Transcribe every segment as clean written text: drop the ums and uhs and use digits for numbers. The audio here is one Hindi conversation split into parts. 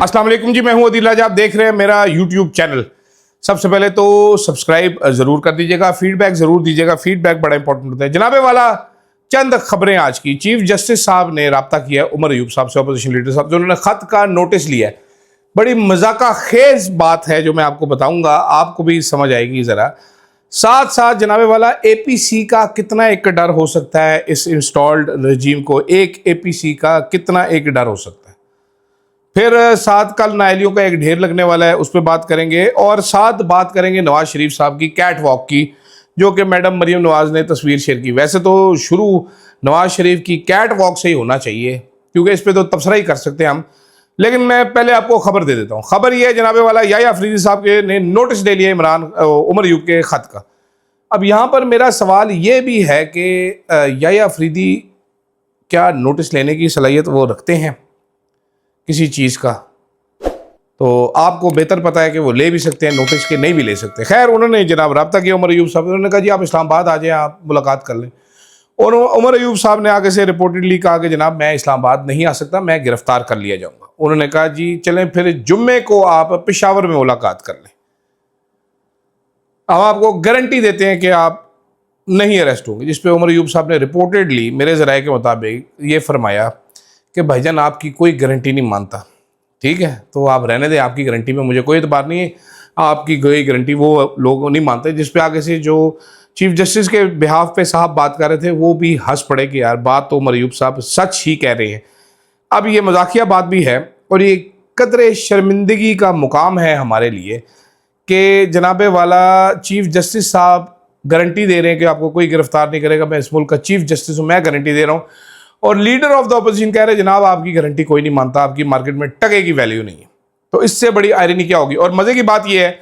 अस्सलाम वालेकुम जी, मैं हूं अदील राजा। आप देख रहे हैं मेरा यूट्यूब चैनल। सबसे पहले तो सब्सक्राइब ज़रूर कर दीजिएगा, फीडबैक ज़रूर दीजिएगा। फीडबैक बड़ा इंपॉर्टेंट होता है। जनाबे वाला चंद खबरें आज की। चीफ जस्टिस साहब ने रब्ता किया है उमर अयूब साहब से, अपोजिशन लीडर साहब से। उन्होंने ख़त का नोटिस लिया है। बड़ी मजाका खेज बात है जो मैं आपको बताऊंगा, आपको भी समझ आएगी ज़रा। साथ साथ जनाबे वाला एपीसी का कितना एक डर हो सकता है, इस इंस्टॉल्ड रजीम को एक एपीसी का कितना एक डर हो सकता है। फिर साथ कल नायलियों का एक ढेर लगने वाला है, उस पर बात करेंगे। और साथ बात करेंगे नवाज शरीफ साहब की कैट वॉक की, जो कि मैडम मरीम नवाज ने तस्वीर शेयर की। वैसे तो शुरू नवाज शरीफ की कैट वॉक से ही होना चाहिए, क्योंकि इस पर तो तबसरा ही कर सकते हैं हम। लेकिन मैं पहले आपको खबर दे देता हूँ। खबर यह है जनाबे वाला याह्या अफरीदी साहब के ने नोटिस ले लिया उमर अयूब के ख़त का। अब यहाँ पर मेरा सवाल ये भी है कि याह्या अफरीदी क्या नोटिस लेने की सलाहियत वो रखते हैं किसी चीज़ का? तो आपको बेहतर पता है कि वो ले भी सकते हैं नोटिस के, नहीं भी ले सकते। खैर, उन्होंने जनाब रब्ता किया उमर अयूब साहब। उन्होंने कहा जी आप इस्लामाबाद आ जाएं, आप मुलाकात कर लें। और उमर अयूब साहब ने आगे से रिपोर्टेडली कहा कि जनाब मैं इस्लामाबाद नहीं आ सकता, मैं गिरफ्तार कर लिया जाऊँगा। उन्होंने कहा जी चलें फिर जुम्मे को आप पेशावर में मुलाकात कर लें, हम आपको गारंटी देते हैं कि आप नहीं अरेस्ट होंगे। जिस पे उमर अयूब साहब ने रिपोर्टेडली मेरे ज़राए के मुताबिक ये फरमाया कि भाईजान आपकी कोई गारंटी नहीं मानता, ठीक है, तो आप रहने दें, आपकी गारंटी में मुझे कोई एतबार नहीं है, आपकी कोई गारंटी वो लोग नहीं मानते। जिस पे आगे से जो चीफ जस्टिस के बिहाफ पे साहब बात कर रहे थे वो भी हंस पड़े कि यार बात तो उमर अयूब साहब सच ही कह रहे हैं। अब ये मजाकिया बात भी है और ये कदरे शर्मिंदगी का मुकाम है हमारे लिए कि जनाबे वाला चीफ जस्टिस साहब गारंटी दे रहे हैं कि आपको कोई गिरफ्तार नहीं करेगा, मैं इस मुल्क का चीफ जस्टिस हूँ, मैं गारंटी दे रहा हूँ। और लीडर ऑफ द अपोजिशन कह रहे हैं जनाब आपकी गारंटी कोई नहीं मानता, आपकी मार्केट में टके की वैल्यू नहीं है। तो इससे बड़ी आयरनी क्या होगी? और मजे की बात यह है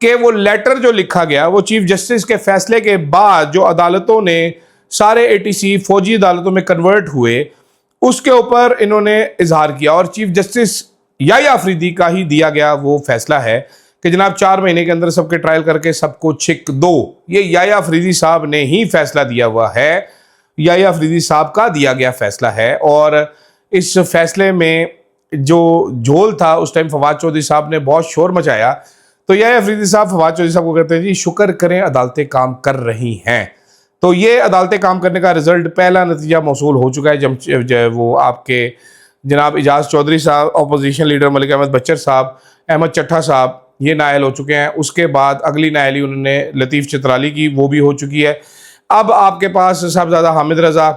कि वो लेटर जो लिखा गया वो चीफ जस्टिस के फैसले के बाद जो अदालतों ने सारे एटीसी फौजी अदालतों में कन्वर्ट हुए, उसके ऊपर इन्होंने इजहार किया। और चीफ जस्टिस याह्या अफरीदी का ही दिया गया वो फैसला है कि जनाब 4 महीने के अंदर सबके ट्रायल करके सबको छिक दो। ये याह्या अफरीदी साहब ने ही फैसला दिया हुआ है, याह्या अफरीदी साहब का दिया गया फैसला है। और इस फैसले में जो झोल था उस टाइम फवाद चौधरी साहब ने बहुत शोर मचाया। तो याह्या अफरीदी साहब फवाद चौधरी साहब को कहते हैं जी शुक्र करें अदालतें काम कर रही हैं। तो ये अदालतें काम करने का रिजल्ट, पहला नतीजा मौसूल हो चुका है। जब वो आपके जनाब इजाज चौधरी साहब, अपोजिशन लीडर मलिक अहमद बच्चर साहब, अहमद चट्ठा साहब ये नायल हो चुके हैं। उसके बाद अगली नायली उन्होंने लतीफ़ चित्राली की, वो भी हो चुकी है। अब आपके पास साहबजादा हामिद रज़ा,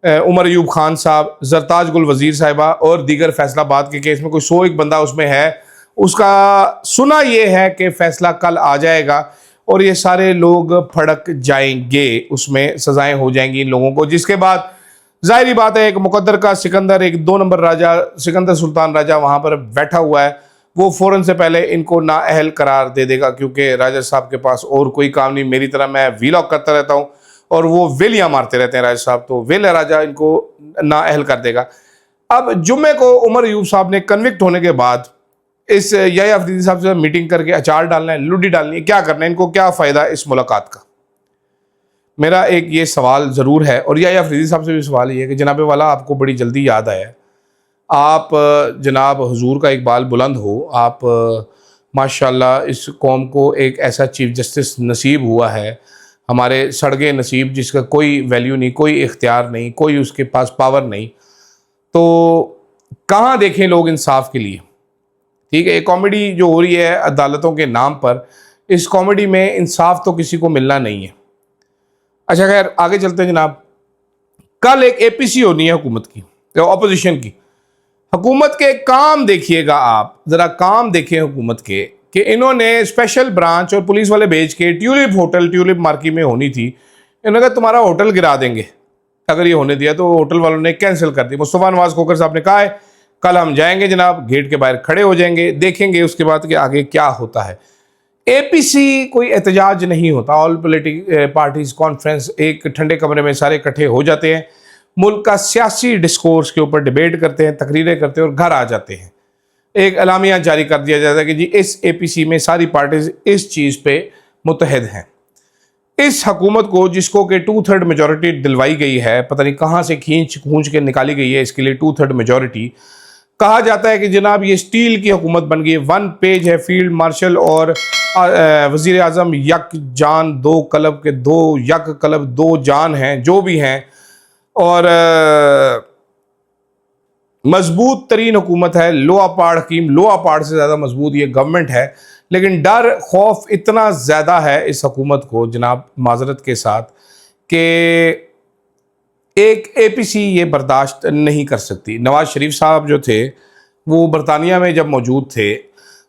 उमर अयूब खान साहब, जरताज गुल वज़ीर साहिबा और दीगर फैसलाबाद के केस में कोई 101 बंदा उसमें है। उसका सुना ये है कि फ़ैसला कल आ जाएगा और ये सारे लोग फड़क जाएंगे, उसमें सज़ाएँ हो जाएंगी इन लोगों को। जिसके बाद ज़ाहिरी बात है एक मुकद्दर का सिकंदर, एक 2 नंबर राजा सिकंदर सुल्तान राजा वहाँ पर बैठा हुआ है, वो फ़ौरन से पहले इनको नाअहल करार दे देगा, क्योंकि राजा साहब के पास और कोई काम नहीं। मेरी तरह मैं वीलॉग करता रहता हूँ और वो वेलियाँ मारते रहते हैं राजा साहब, तो वेला राजा इनको नाअहल कर देगा। अब जुम्मे को उमर अयूब साहब ने कन्विक्ट होने के बाद इस याह्या अफरीदी साहब से मीटिंग करके अचार डालना है, लुडी डालनी है, क्या करना है, इनको क्या फ़ायदा इस मुलाकात का? मेरा एक ये सवाल ज़रूर है। और याह्या अफरीदी साहब से भी सवाल ये है कि जनाबे वाला आपको बड़ी जल्दी याद आया, आप जनाब हुजूर का इकबाल बुलंद हो, आप माशाल्लाह इस कौम को एक ऐसा चीफ जस्टिस नसीब हुआ है, हमारे सड़गे नसीब जिसका कोई वैल्यू नहीं, कोई इख्तियार नहीं, कोई उसके पास पावर नहीं। तो कहाँ देखें लोग इंसाफ के लिए? ठीक है, एक कॉमेडी जो हो रही है अदालतों के नाम पर, इस कॉमेडी में इंसाफ तो किसी को मिलना नहीं है। अच्छा खैर आगे चलते हैं जनाब। कल एक एपीसी होनी है हुकूमत की, अपोजिशन की। हुकूमत के काम देखिएगा, आप ज़रा काम देखें हुकूमत के कि इन्होंने स्पेशल ब्रांच और पुलिस वाले भेज के ट्यूलिप होटल, ट्यूलिप मार्केट में होनी थी, इन्होंने कहा तुम्हारा होटल गिरा देंगे अगर ये होने दिया। तो होटल वालों ने कैंसिल कर दी। मुस्तफ़ा नवाज खोखर साहब ने कहा है कल हम जाएंगे जनाब, गेट के बाहर खड़े हो जाएंगे, देखेंगे उसके बाद कि आगे क्या होता है। एपीसी कोई एहतजाज नहीं होता, ऑल पोलिटिकल पार्टीज कॉन्फ्रेंस, एक ठंडे कमरे में सारे इकट्ठे हो जाते हैं, मुल्क का सियासी डिस्कोर्स के ऊपर डिबेट करते हैं, तकरीरें करते हैं और घर आ जाते हैं। एक एलामिया जारी कर दिया जाता है कि जी इस एपीसी में सारी पार्टीज इस चीज़ पे मुत्तहिद हैं। इस हुकूमत को जिसको कि 2/3 मेजॉरिटी दिलवाई गई है, पता नहीं कहाँ से खींच के निकाली गई है इसके लिए 2/3 मेजॉरिटी, कहा जाता है कि जनाब ये स्टील की हुकूमत बन गई। 1 पेज है फील्ड मार्शल और वजीर आजम यक जान, 2 कलब के 2 यक कलब 2 जान हैं जो भी हैं, और मजबूत तरीन हुकूमत है। लोहा पाड़ हकीम, लोहा पाड़ से ज़्यादा मजबूत ये गवर्नमेंट है, लेकिन डर खौफ इतना ज़्यादा है इस हुकूमत को जनाब, माजरत के साथ, कि एक APC ये बर्दाश्त नहीं कर सकती। नवाज शरीफ साहब जो थे वो बरतानिया में जब मौजूद थे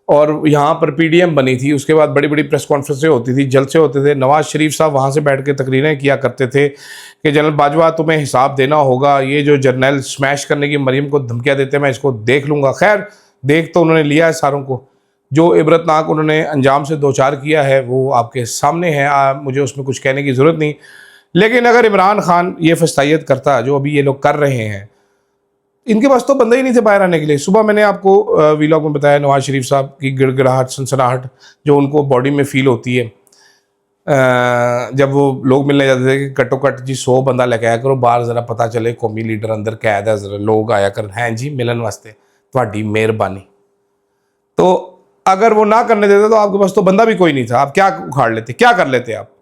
और यहाँ पर PDM बनी थी, उसके बाद बड़ी बड़ी प्रेस कॉन्फ्रेंसें होती थी, जलसे होते थे। नवाज शरीफ साहब वहाँ से बैठ के तकरीरें किया करते थे कि जनरल बाजवा तुम्हें हिसाब देना होगा, ये जो जर्नल स्मैश करने की मरीम को धमकियाँ देते मैं इसको देख लूँगा। खैर देख तो उन्होंने लिया है सारों को, जो इबरतनाक उन्होंने अंजाम से दो चार किया है वो आपके सामने है, मुझे उसमें कुछ कहने की ज़रूरत नहीं। लेकिन अगर इमरान खान ये फस्तायत करता जो अभी ये लोग कर रहे हैं, इनके पास तो बंदा ही नहीं थे बाहर आने के लिए। सुबह मैंने आपको वीलॉग में बताया नवाज शरीफ साहब की गिड़गिड़ाहट, सनसनाहट जो उनको बॉडी में फील होती है जब वो लोग मिलने जाते थे कि कटो कट जी 100 बंदा लेके आया करो बाहर, ज़रा पता चले कौमी लीडर अंदर कैद है, ज़रा लोग आया कर, हैं जी मिलन वास्ते, थोड़ी मेहरबानी। तो अगर वो ना करने देते तो आपके पास तो बंदा भी कोई नहीं था, आप क्या उखाड़ लेते, क्या कर लेते आप।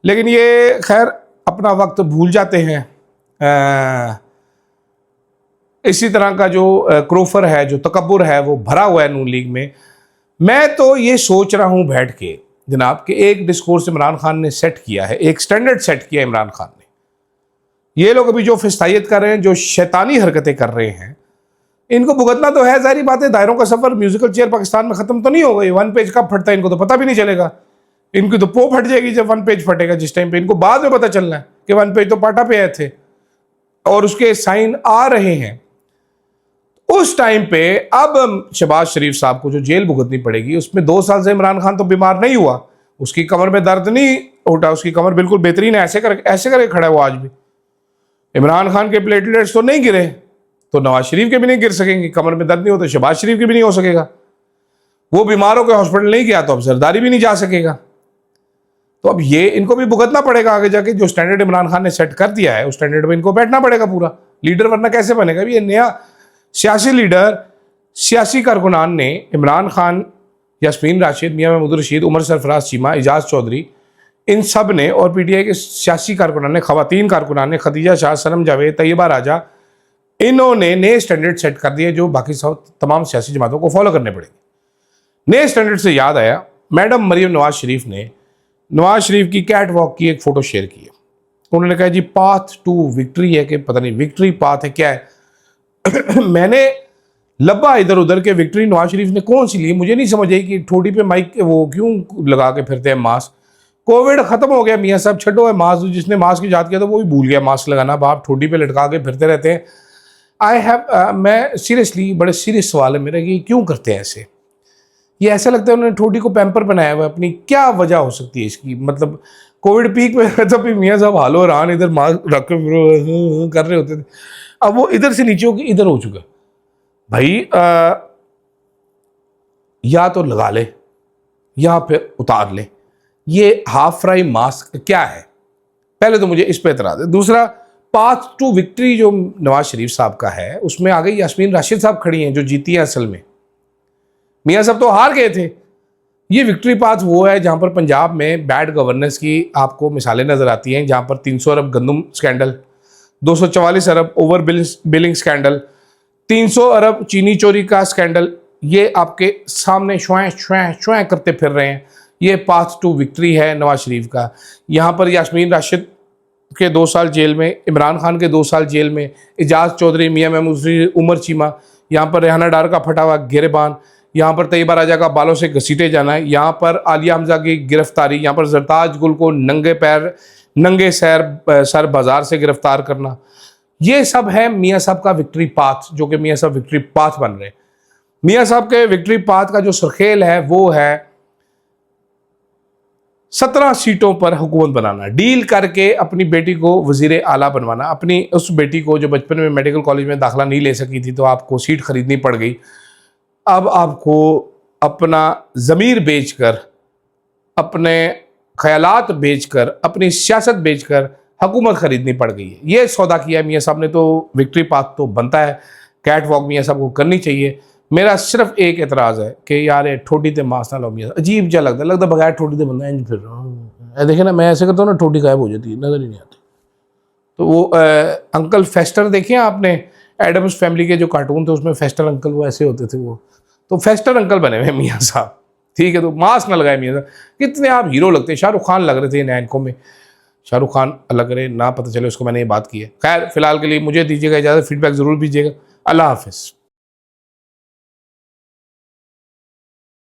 लेकिन ये खैर अपना वक्त भूल जाते हैं। इसी तरह का जो क्रोफर है, जो तकब्बुर है, वो भरा हुआ है नून लीग में। मैं तो ये सोच रहा हूँ बैठ के जनाब कि एक डिस्कोर्स इमरान खान ने सेट किया है, एक स्टैंडर्ड सेट किया इमरान खान ने। ये लोग अभी जो फिस्तायत कर रहे हैं, जो शैतानी हरकतें कर रहे हैं, इनको भुगतना तो है, जाहिर बात है। दायरों का सफर म्यूजिकल चेयर पाकिस्तान में खत्म तो नहीं हो गई। 1 पेज कब फटता है इनको तो पता भी नहीं चलेगा। इनकी तो पो फट जाएगी जब 1 पेज फटेगा, जिस टाइम पे इनको बाद में पता चलना है कि 1 पेज तो पाटा पे आए थे और उसके साइन आ रहे हैं। उस टाइम पे अब शहबाज शरीफ साहब को जो जेल भुगतनी पड़ेगी, उसमें 2 साल से इमरान खान तो बीमार नहीं हुआ, उसकी कमर में दर्द नहीं उठा, उसकी कमर बिल्कुल बेहतरीन है, ऐसे करके खड़ा है वो आज भी। इमरान खान के प्लेटलेट्स तो नहीं गिरे तो नवाज शरीफ के भी नहीं गिर सकेंगे। कमर में दर्द नहीं हो तो शहबाज शरीफ के भी नहीं हो सकेगा। वो बीमारों के हॉस्पिटल नहीं गया तो अब जरदारी भी नहीं जा सकेगा। तो अब ये इनको भी भुगतना पड़ेगा आगे जाके। जो स्टैंडर्ड इमरान खान ने सेट कर दिया है उस स्टैंडर्ड में इनको बैठना पड़ेगा पूरा लीडर, वरना कैसे बनेगा। ये नया सियासी लीडर, सियासी कारकुनान ने इमरान खान, यास्मीन राशिद, मियां महमूद रशीद, उमर सरफराज चीमा, एजाज चौधरी, इन सब ने, और PTI के सियासी कारकुनान ने, खवातीन कारकुनान ने, खदीजा शाह, सनम जावेद, तैयबा राजा, इन्होंने नए स्टैंडर्ड सेट कर दिए जो बाकी सब तमाम सियासी जमातों को फॉलो करने पड़ेंगे। नए स्टैंडर्ड से याद आया, मैडम मरीम नवाज शरीफ ने नवाज शरीफ की कैट वॉक की एक फ़ोटो शेयर की है। उन्होंने कहा जी पाथ टू विक्ट्री है कि पता नहीं विक्ट्री पाथ है क्या है। मैंने लब्बा इधर उधर के विक्ट्री नवाज शरीफ ने कौन सी ली, मुझे नहीं समझ आई कि ठोड़ी पे माइक वो क्यों लगा के फिरते हैं मास्क। कोविड खत्म हो गया मियाँ साहब, छठो है मास्क। जिसने मास्क ईजाद किया तो वो भी भूल गया मास्क लगाना। आप ठोड़ी पे लटका के फिरते रहते हैं। मैं सीरियसली, बड़े सीरियस सवाल है मेरा कि क्यों करते हैं ऐसे। ये ऐसा लगता है उन्होंने ठोड़ी को पैम्पर बनाया हुआ है अपनी, क्या वजह हो सकती है इसकी। मतलब कोविड पीक में तो भी मियाँ साहब हालो रान इधर मास्क रख कर रहे होते थे, अब वो इधर से नीचे होकर इधर हो चुका भाई। या तो लगा ले या फिर उतार ले। ये हाफ फ्राई मास्क क्या है, पहले तो मुझे इस पे एतराज है। दूसरा, पाथ टू विक्ट्री जो नवाज शरीफ साहब का है उसमें आ गई यास्मीन राशिद साहब खड़ी हैं जो जीती हैं। असल में मियाँ साहब तो हार गए थे। ये विक्ट्री पाथ वो है जहां पर पंजाब में बैड गवर्नेंस की आपको मिसालें नजर आती हैं, जहां पर 300 अरब गंदम स्कैंडल, 244 अरब ओवर बिलिंग स्कैंडल, 300 अरब चीनी चोरी का स्कैंडल, ये आपके सामने श्वाएं श्वाएं श्वाएं करते फिर रहे हैं। ये पाथ टू विक्ट्री है नवाज शरीफ का। यहाँ पर यास्मीन राशिद के 2 साल जेल में, इमरान खान के 2 साल जेल में, एजाज चौधरी, मियां महमूद रशीद, उमर चीमा, यहाँ पर रेहाना डार का फटा हुआ गिरबान, यहाँ पर तैयबा राजा का बालों से घसीटे जाना है, यहाँ पर आलिया हमजा की गिरफ्तारी, यहाँ पर जरताज गुल को नंगे पैर नंगे सर बाजार से गिरफ्तार करना, ये सब है मियाँ साहब का विक्ट्री पाथ, जो कि मियाँ साहब विक्ट्री पाथ बन रहे हैं। मियाँ साहब के विक्ट्री पाथ का जो सरखेल है वो है 17 सीटों पर हुकूमत बनाना, डील करके अपनी बेटी को वजीर आला बनवाना। अपनी उस बेटी को जो बचपन में मेडिकल कॉलेज में दाखिला नहीं ले सकी थी तो आपको सीट खरीदनी पड़ गई, अब आपको अपना ज़मीर बेचकर, अपने ख्यालात बेचकर, अपनी सियासत बेचकर हुकूमत खरीदनी पड़ गई है। ये सौदा किया है मियाँ साहब ने, तो विक्ट्री पाथ तो बनता है कैट वॉक मियाँ साहब को करनी चाहिए। मेरा सिर्फ एक एतराज़ है कि यार ये ठोडी ते मास ना लो मियाँ, अजीब जा लगता बगैर ठोडी ते बंदा इंज फिर रहा हूँ। देखे ना, मैं ऐसे करता हूँ ना, ठोडी गायब हो जाती है, नज़र ही नहीं आती। तो वो अंकल फेस्टर देखे आपने, एडम्स फैमिली के जो कार्टून थे उसमें फेस्टर अंकल वो ऐसे होते थे, वो तो फेस्टर अंकल बने हुए मियाँ साहब। ठीक है, तो मास्क ना लगाए मियाँ साहब, कितने आप हीरो लगते हैं। शाहरुख खान लग रहे थे इन एंकों में, शाहरुख खान लग रहे ना, पता चले उसको मैंने ये बात की है। खैर फिलहाल के लिए मुझे दीजिएगा इजाज़त, फीडबैक ज़रूर दीजिएगा। अल्लाह हाफिज़।